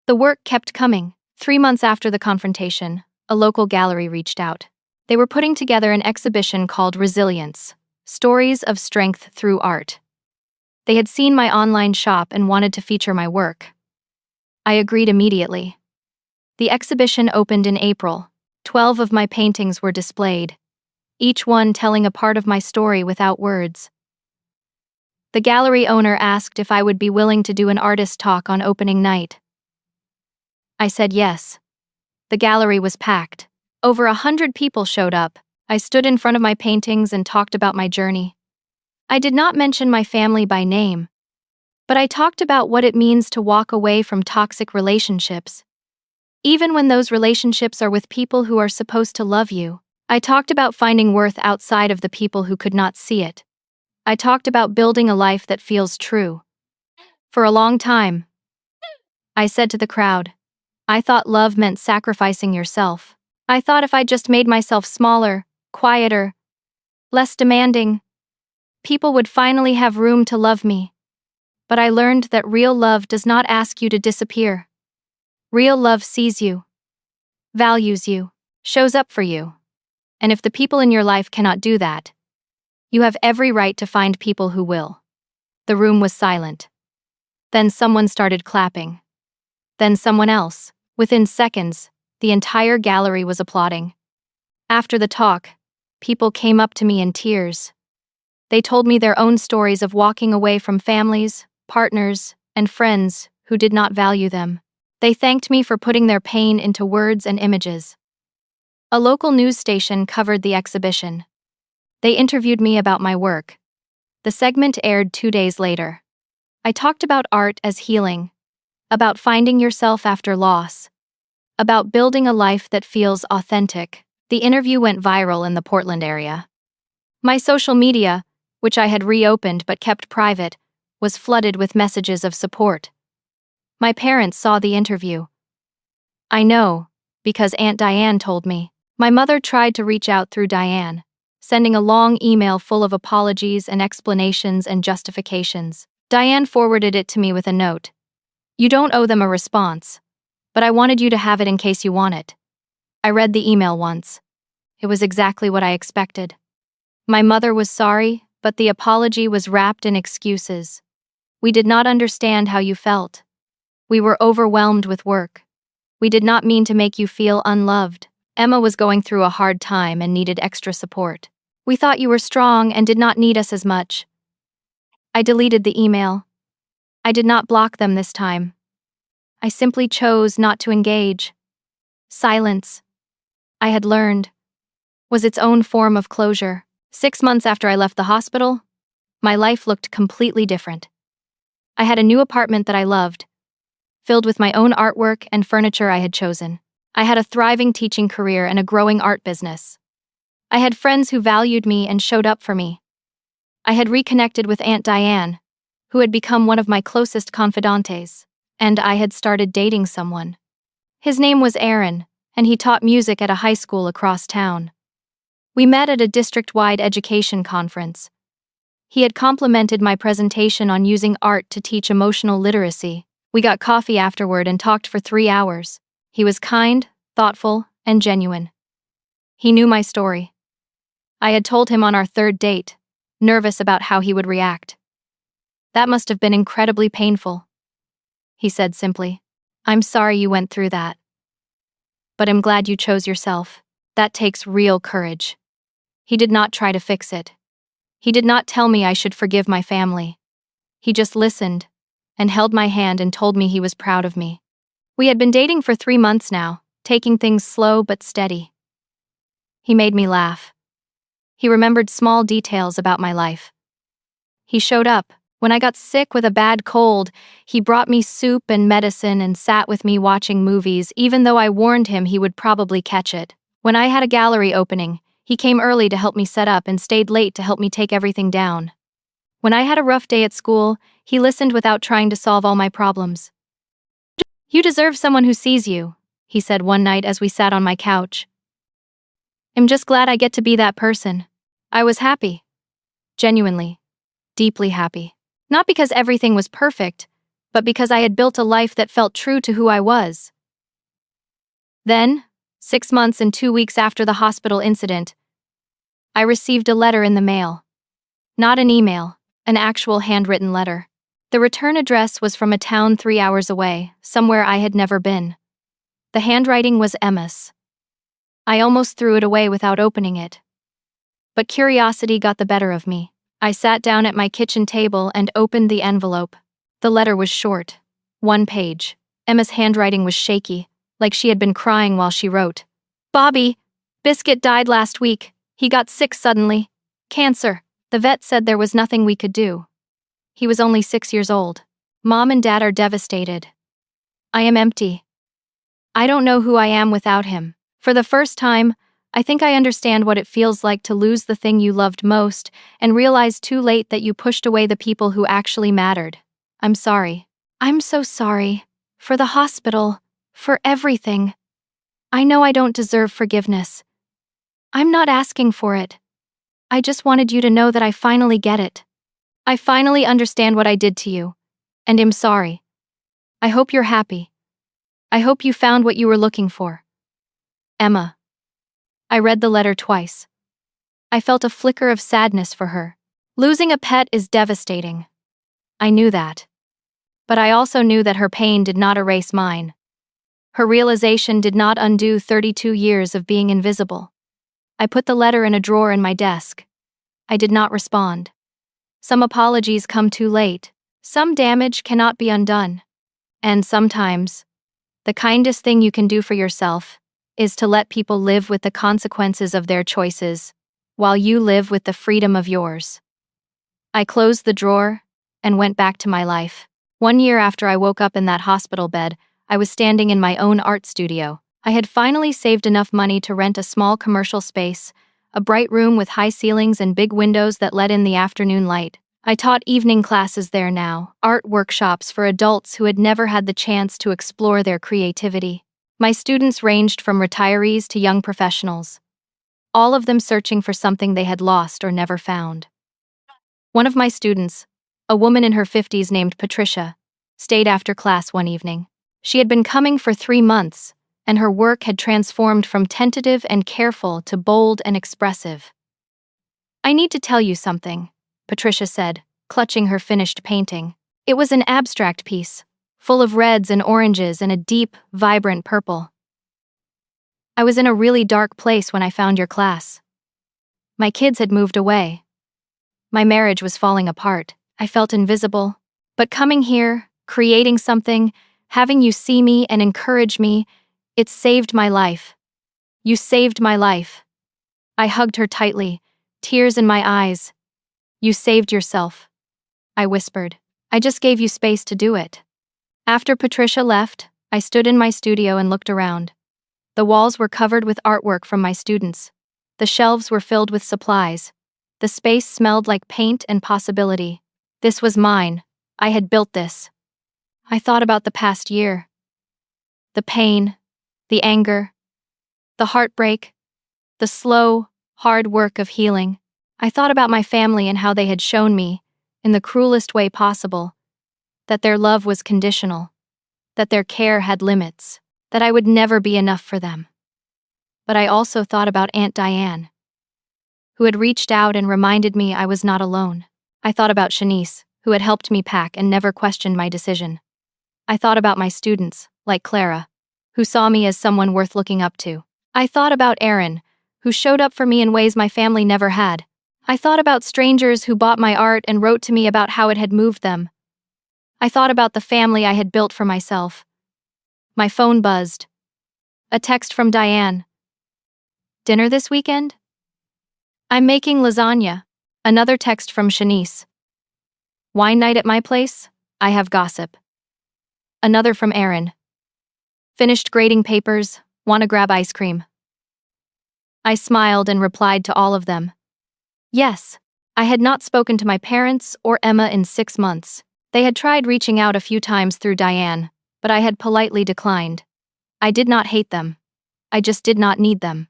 The work kept coming. 3 months after the confrontation, a local gallery reached out. They were putting together an exhibition called Resilience: Stories of Strength Through Art. They had seen my online shop and wanted to feature my work. I agreed immediately. The exhibition opened in April. 12 of my paintings were displayed, each one telling a part of my story without words. The gallery owner asked if I would be willing to do an artist talk on opening night. I said yes. The gallery was packed. Over 100 people showed up. I stood in front of my paintings and talked about my journey. I did not mention my family by name, but I talked about what it means to walk away from toxic relationships. Even when those relationships are with people who are supposed to love you. I talked about finding worth outside of the people who could not see it. I talked about building a life that feels true. For a long time, I said to the crowd, I thought love meant sacrificing yourself. I thought if I just made myself smaller, quieter, less demanding, People would finally have room to love me. But I learned that real love does not ask you to disappear. Real love sees you, values you, shows up for you. And if the people in your life cannot do that, you have every right to find people who will. The room was silent. Then someone started clapping. Then someone else. Within seconds, the entire gallery was applauding. After the talk, people came up to me in tears. They told me their own stories of walking away from families, partners, and friends who did not value them. They thanked me for putting their pain into words and images. A local news station covered the exhibition. They interviewed me about my work. The segment aired 2 days later. I talked about art as healing, about finding yourself after loss, about building a life that feels authentic. The interview went viral in the Portland area. My social media, which I had reopened but kept private, was flooded with messages of support. My parents saw the interview. I know, because Aunt Diane told me. My mother tried to reach out through Diane, sending a long email full of apologies and explanations and justifications. Diane forwarded it to me with a note. You don't owe them a response, but I wanted you to have it in case you want it. I read the email once. It was exactly what I expected. My mother was sorry, but the apology was wrapped in excuses. We did not understand how you felt. We were overwhelmed with work. We did not mean to make you feel unloved. Emma was going through a hard time and needed extra support. We thought you were strong and did not need us as much. I deleted the email. I did not block them this time. I simply chose not to engage. Silence, I had learned, was its own form of closure. 6 months after I left the hospital, my life looked completely different. I had a new apartment that I loved, filled with my own artwork and furniture I had chosen. I had a thriving teaching career and a growing art business. I had friends who valued me and showed up for me. I had reconnected with Aunt Diane, who had become one of my closest confidantes, and I had started dating someone. His name was Aaron, and he taught music at a high school across town. We met at a district-wide education conference. He had complimented my presentation on using art to teach emotional literacy. We got coffee afterward and talked for 3 hours. He was kind, thoughtful, and genuine. He knew my story. I had told him on our 3rd date, nervous about how he would react. That must have been incredibly painful. He said simply, I'm sorry you went through that. But I'm glad you chose yourself. That takes real courage. He did not try to fix it. He did not tell me I should forgive my family. He just listened and held my hand and told me he was proud of me. We had been dating for 3 months now, taking things slow but steady. He made me laugh. He remembered small details about my life. He showed up. When I got sick with a bad cold, he brought me soup and medicine and sat with me watching movies, even though I warned him he would probably catch it. When I had a gallery opening, he came early to help me set up and stayed late to help me take everything down. When I had a rough day at school, he listened without trying to solve all my problems. You deserve someone who sees you, he said one night as we sat on my couch. I'm just glad I get to be that person. I was happy. Genuinely. Deeply happy. Not because everything was perfect, but because I had built a life that felt true to who I was. Then, 6 months and 2 weeks after the hospital incident, I received a letter in the mail. Not an email, an actual handwritten letter. The return address was from a town 3 hours away, somewhere I had never been. The handwriting was Emma's. I almost threw it away without opening it. But curiosity got the better of me. I sat down at my kitchen table and opened the envelope. The letter was short, 1 page. Emma's handwriting was shaky, like she had been crying while she wrote. Bobby, Biscuit died last week. He got sick suddenly. Cancer. The vet said there was nothing we could do. He was only 6 years old. Mom and Dad are devastated. I am empty. I don't know who I am without him. For the first time, I think I understand what it feels like to lose the thing you loved most and realize too late that you pushed away the people who actually mattered. I'm sorry. I'm so sorry. For the hospital. For everything. I know I don't deserve forgiveness. I'm not asking for it. I just wanted you to know that I finally get it. I finally understand what I did to you. And am sorry. I hope you're happy. I hope you found what you were looking for. Emma. I read the letter twice. I felt a flicker of sadness for her. Losing a pet is devastating. I knew that. But I also knew that her pain did not erase mine. Her realization did not undo 32 years of being invisible. I put the letter in a drawer in my desk. I did not respond. Some apologies come too late. Some damage cannot be undone. And sometimes, the kindest thing you can do for yourself is to let people live with the consequences of their choices, while you live with the freedom of yours. I closed the drawer and went back to my life. 1 year after I woke up in that hospital bed, I was standing in my own art studio. I had finally saved enough money to rent a small commercial space, a bright room with high ceilings and big windows that let in the afternoon light. I taught evening classes there now, art workshops for adults who had never had the chance to explore their creativity. My students ranged from retirees to young professionals, all of them searching for something they had lost or never found. One of my students, a woman in her 50s named Patricia, stayed after class one evening. She had been coming for 3 months, and her work had transformed from tentative and careful to bold and expressive. "I need to tell you something," Patricia said, clutching her finished painting. It was an abstract piece, full of reds and oranges and a deep, vibrant purple. "I was in a really dark place when I found your class. My kids had moved away. My marriage was falling apart. I felt invisible. But coming here, creating something, having you see me and encourage me, it saved my life. You saved my life." I hugged her tightly, tears in my eyes. "You saved yourself," I whispered. "I just gave you space to do it." After Patricia left, I stood in my studio and looked around. The walls were covered with artwork from my students. The shelves were filled with supplies. The space smelled like paint and possibility. This was mine. I had built this. I thought about the past year. The pain, the anger, the heartbreak, the slow, hard work of healing. I thought about my family and how they had shown me, in the cruelest way possible, that their love was conditional, that their care had limits, that I would never be enough for them. But I also thought about Aunt Diane, who had reached out and reminded me I was not alone. I thought about Shanice, who had helped me pack and never questioned my decision. I thought about my students, like Clara, who saw me as someone worth looking up to. I thought about Aaron, who showed up for me in ways my family never had. I thought about strangers who bought my art and wrote to me about how it had moved them. I thought about the family I had built for myself. My phone buzzed. A text from Diane. "Dinner this weekend?" "I'm making lasagna." Another text from Shanice. "Wine night at my place? I have gossip." Another from Aaron. "Finished grading papers, wanna grab ice cream?" I smiled and replied to all of them. Yes, I had not spoken to my parents or Emma in 6 months. They had tried reaching out a few times through Diane, but I had politely declined. I did not hate them. I just did not need them.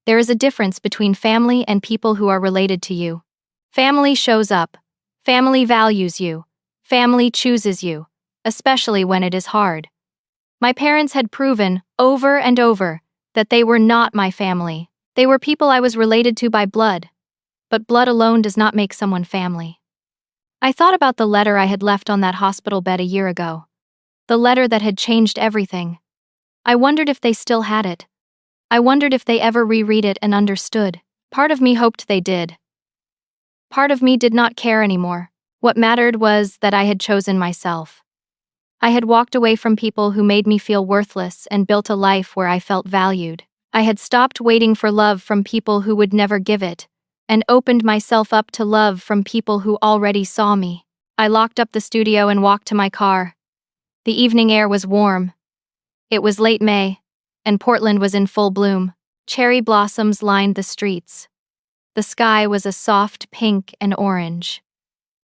There is a difference between family and people who are related to you. Family shows up. Family values you. Family chooses you, especially when it is hard. My parents had proven, over and over, that they were not my family. They were people I was related to by blood. But blood alone does not make someone family. I thought about the letter I had left on that hospital bed a year ago. The letter that had changed everything. I wondered if they still had it. I wondered if they ever reread it and understood. Part of me hoped they did. Part of me did not care anymore. What mattered was that I had chosen myself. I had walked away from people who made me feel worthless and built a life where I felt valued. I had stopped waiting for love from people who would never give it, and opened myself up to love from people who already saw me. I locked up the studio and walked to my car. The evening air was warm. It was late May, and Portland was in full bloom. Cherry blossoms lined the streets. The sky was a soft pink and orange.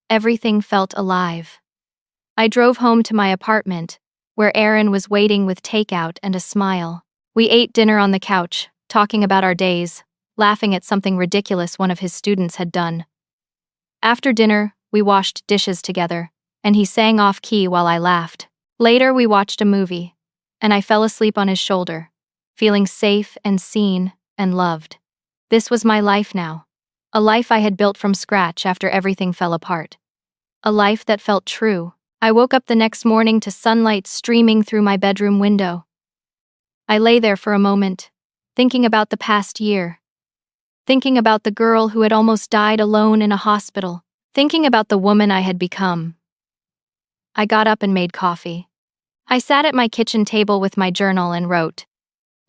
Everything felt alive. I drove home to my apartment, where Aaron was waiting with takeout and a smile. We ate dinner on the couch, talking about our days, laughing at something ridiculous one of his students had done. After dinner, we washed dishes together, and he sang off key while I laughed. Later, we watched a movie, and I fell asleep on his shoulder, feeling safe and seen and loved. This was my life now. A life I had built from scratch after everything fell apart. A life that felt true. I woke up the next morning to sunlight streaming through my bedroom window. I lay there for a moment, thinking about the past year. Thinking about the girl who had almost died alone in a hospital. Thinking about the woman I had become. I got up and made coffee. I sat at my kitchen table with my journal and wrote,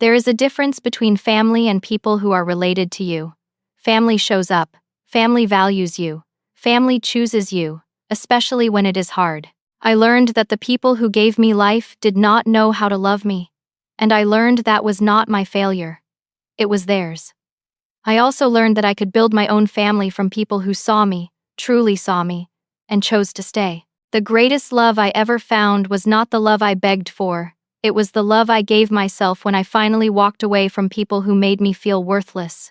"There is a difference between family and people who are related to you. Family shows up, family values you, family chooses you, especially when it is hard. I learned that the people who gave me life did not know how to love me, and I learned that was not my failure. It was theirs. I also learned that I could build my own family from people who saw me, truly saw me, and chose to stay. The greatest love I ever found was not the love I begged for, it was the love I gave myself when I finally walked away from people who made me feel worthless.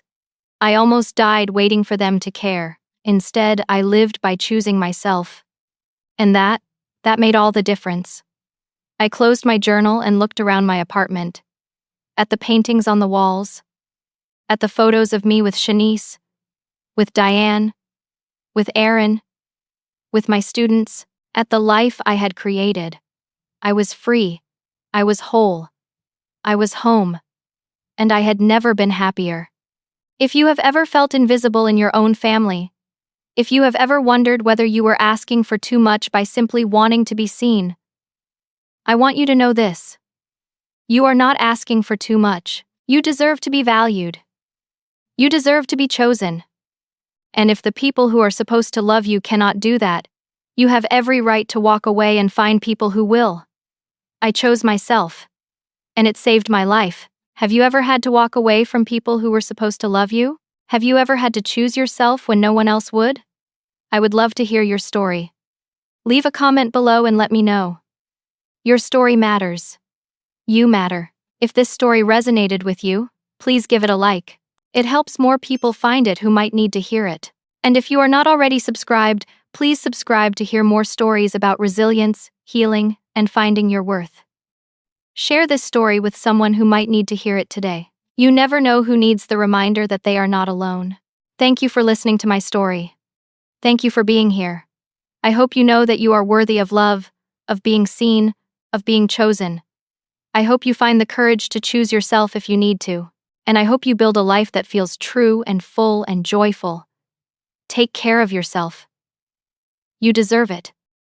I almost died waiting for them to care. Instead, I lived by choosing myself. And that made all the difference." I closed my journal and looked around my apartment. At the paintings on the walls. At the photos of me with Shanice. With Diane. With Aaron. With my students. At the life I had created. I was free. I was whole. I was home. And I had never been happier. If you have ever felt invisible in your own family, if you have ever wondered whether you were asking for too much by simply wanting to be seen, I want you to know this. You are not asking for too much. You deserve to be valued. You deserve to be chosen. And if the people who are supposed to love you cannot do that, you have every right to walk away and find people who will. I chose myself. And it saved my life. Have you ever had to walk away from people who were supposed to love you? Have you ever had to choose yourself when no one else would? I would love to hear your story. Leave a comment below and let me know. Your story matters. You matter. If this story resonated with you, please give it a like. It helps more people find it who might need to hear it. And if you are not already subscribed, please subscribe to hear more stories about resilience, healing, and finding your worth. Share this story with someone who might need to hear it today. You never know who needs the reminder that they are not alone. Thank you for listening to my story. Thank you for being here. I hope you know that you are worthy of love, of being seen, of being chosen. I hope you find the courage to choose yourself if you need to. And I hope you build a life that feels true and full and joyful. Take care of yourself. You deserve it.